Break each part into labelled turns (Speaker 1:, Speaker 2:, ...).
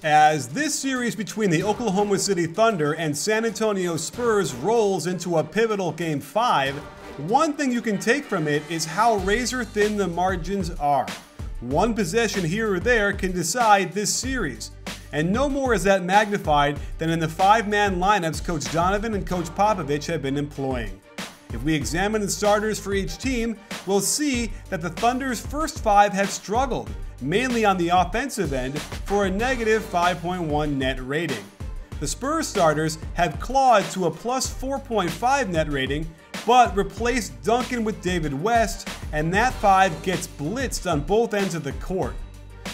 Speaker 1: As this series between the Oklahoma City Thunder and San Antonio Spurs rolls into a pivotal Game 5, one thing you can take from it is how razor thin the margins are. One possession here or there can decide this series. And no more is that magnified than in the 5-man lineups Coach Donovan and Coach Popovich have been employing. If we examine the starters for each team, we'll see that the Thunder's first 5 have struggled, mainly on the offensive end, for a negative 5.1 net rating. The Spurs starters have clawed to a plus 4.5 net rating, but replaced Duncan with David West, and that 5 gets blitzed on both ends of the court.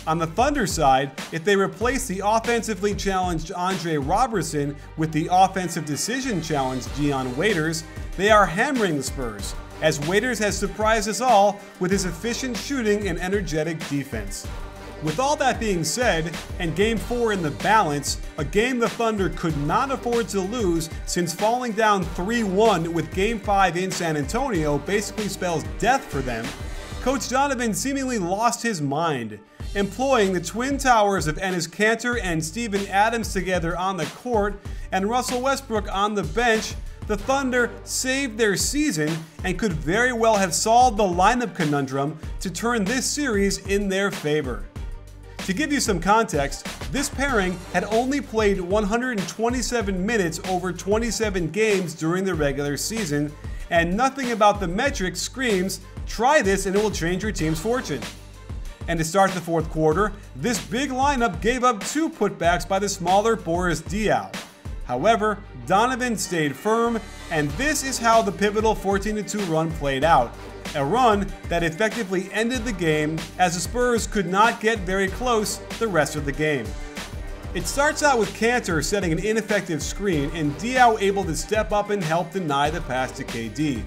Speaker 1: On the Thunder side, if they replace the offensively challenged Andre Robertson with the offensive decision challenged Dion Waiters, they are hammering the Spurs, as Waiters has surprised us all with his efficient shooting and energetic defense. With all that being said, and Game 4 in the balance, a game the Thunder could not afford to lose since falling down 3-1 with Game 5 in San Antonio basically spells death for them, Coach Donovan seemingly lost his mind. Employing the twin towers of Enes Kanter and Steven Adams together on the court and Russell Westbrook on the bench, the Thunder saved their season and could very well have solved the lineup conundrum to turn this series in their favor. To give you some context, this pairing had only played 127 minutes over 27 games during the regular season, and nothing about the metrics screams, try this and it will change your team's fortune. And to start the fourth quarter, this big lineup gave up 2 putbacks by the smaller Boris Diaw. However, Donovan stayed firm, and this is how the pivotal 14-2 run played out. A run that effectively ended the game as the Spurs could not get very close the rest of the game. It starts out with Kanter setting an ineffective screen and Diaw able to step up and help deny the pass to KD.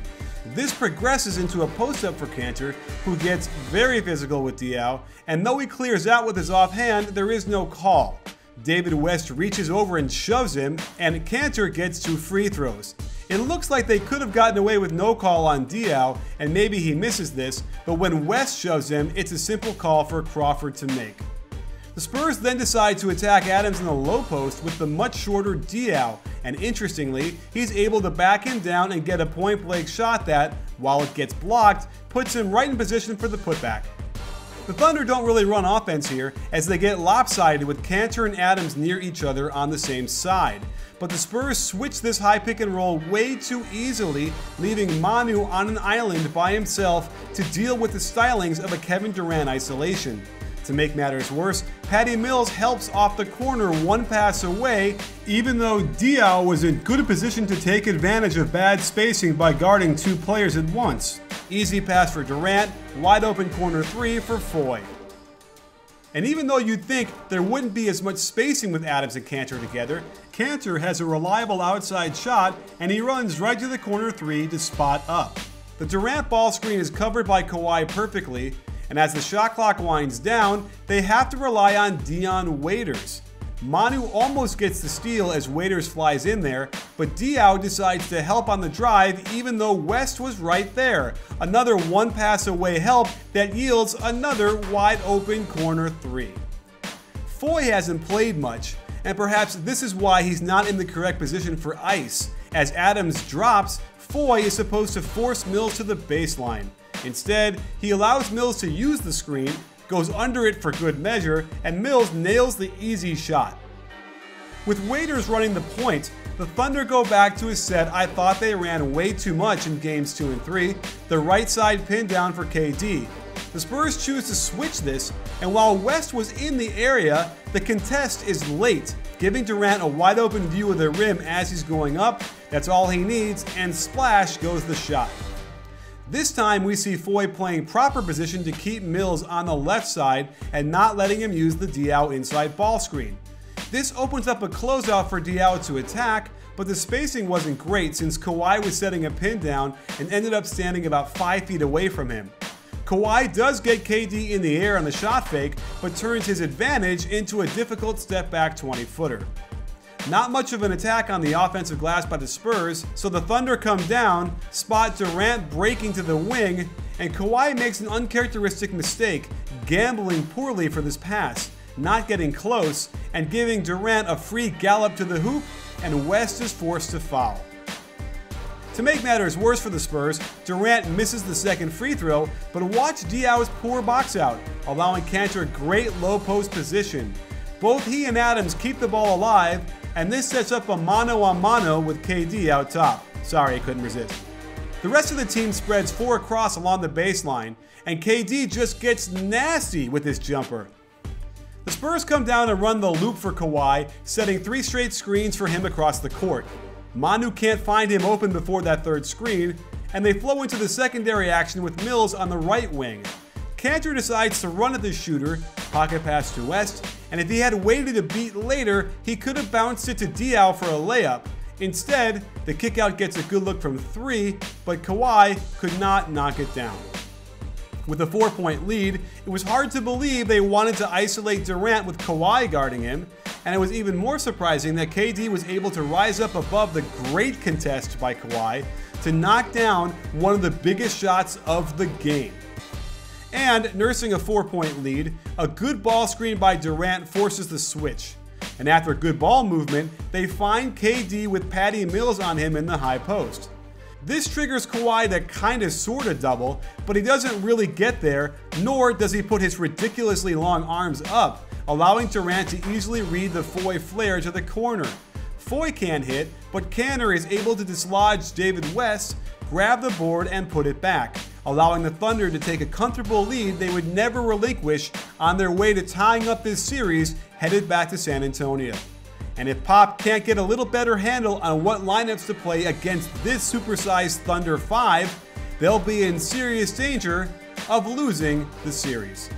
Speaker 1: This progresses into a post-up for Kanter, who gets very physical with Diaw, and though he clears out with his offhand, there is no call. David West reaches over and shoves him, and Kanter gets 2 free throws. It looks like they could have gotten away with no call on Diaw, and maybe he misses this, but when West shoves him, it's a simple call for Crawford to make. The Spurs then decide to attack Adams in the low post with the much shorter Diaw, and interestingly, he's able to back him down and get a point-blank shot that, while it gets blocked, puts him right in position for the putback. The Thunder don't really run offense here, as they get lopsided with Kanter and Adams near each other on the same side. But the Spurs switch this high pick and roll way too easily, leaving Manu on an island by himself to deal with the stylings of a Kevin Durant isolation. To make matters worse, Patty Mills helps off the corner 1 pass away, even though Diaw was in good position to take advantage of bad spacing by guarding 2 players at once. Easy pass for Durant, wide open corner 3 for Foy. And even though you'd think there wouldn't be as much spacing with Adams and Kanter together, Kanter has a reliable outside shot and he runs right to the corner 3 to spot up. The Durant ball screen is covered by Kawhi perfectly, and as the shot clock winds down, they have to rely on Dion Waiters. Manu almost gets the steal as Waiters flies in there, but Diaw decides to help on the drive even though West was right there. Another 1 pass away help that yields another wide open corner 3. Foy hasn't played much, and perhaps this is why he's not in the correct position for ice. As Adams drops, Foy is supposed to force Mills to the baseline. Instead, he allows Mills to use the screen, goes under it for good measure, and Mills nails the easy shot. With Waiters running the point, the Thunder go back to a set I thought they ran way too much in games 2 and 3, the right side pin down for KD. The Spurs choose to switch this, and while West was in the area, the contest is late, giving Durant a wide open view of the rim as he's going up. That's all he needs, and splash goes the shot. This time we see Foy playing proper position to keep Mills on the left side and not letting him use the Diaw inside ball screen. This opens up a closeout for Diaw to attack, but the spacing wasn't great since Kawhi was setting a pin down and ended up standing about 5 feet away from him. Kawhi does get KD in the air on the shot fake, but turns his advantage into a difficult step back 20-footer. Not much of an attack on the offensive glass by the Spurs, so the Thunder come down, spot Durant breaking to the wing, and Kawhi makes an uncharacteristic mistake, gambling poorly for this pass. not getting close and giving Durant a free gallop to the hoop, and West is forced to foul. To make matters worse for the Spurs, Durant misses the second free throw, but watch Diaw's poor box out, allowing Kanter great low post position. Both he and Adams keep the ball alive, and this sets up a mano-a-mano with KD out top. Sorry, I couldn't resist. The rest of the team spreads 4 across along the baseline, and KD just gets nasty with his jumper. The Spurs come down and run the loop for Kawhi, setting 3 straight screens for him across the court. Manu can't find him open before that third screen, and they flow into the secondary action with Mills on the right wing. Kanter decides to run at the shooter, pocket pass to West, and if he had waited a beat later, he could have bounced it to Diaw for a layup. Instead, the kickout gets a good look from 3, but Kawhi could not knock it down. With a 4-point lead, it was hard to believe they wanted to isolate Durant with Kawhi guarding him, and it was even more surprising that KD was able to rise up above the great contest by Kawhi to knock down one of the biggest shots of the game. And nursing a 4-point lead, a good ball screen by Durant forces the switch. And after a good ball movement, they find KD with Patty Mills on him in the high post. This triggers Kawhi to kinda sorta double, but he doesn't really get there, nor does he put his ridiculously long arms up, allowing Durant to easily read the Foy flare to the corner. Foy can't hit, but Kanter is able to dislodge David West, grab the board, and put it back, allowing the Thunder to take a comfortable lead they would never relinquish on their way to tying up this series headed back to San Antonio. And if Pop can't get a little better handle on what lineups to play against this supersized Thunder 5, they'll be in serious danger of losing the series.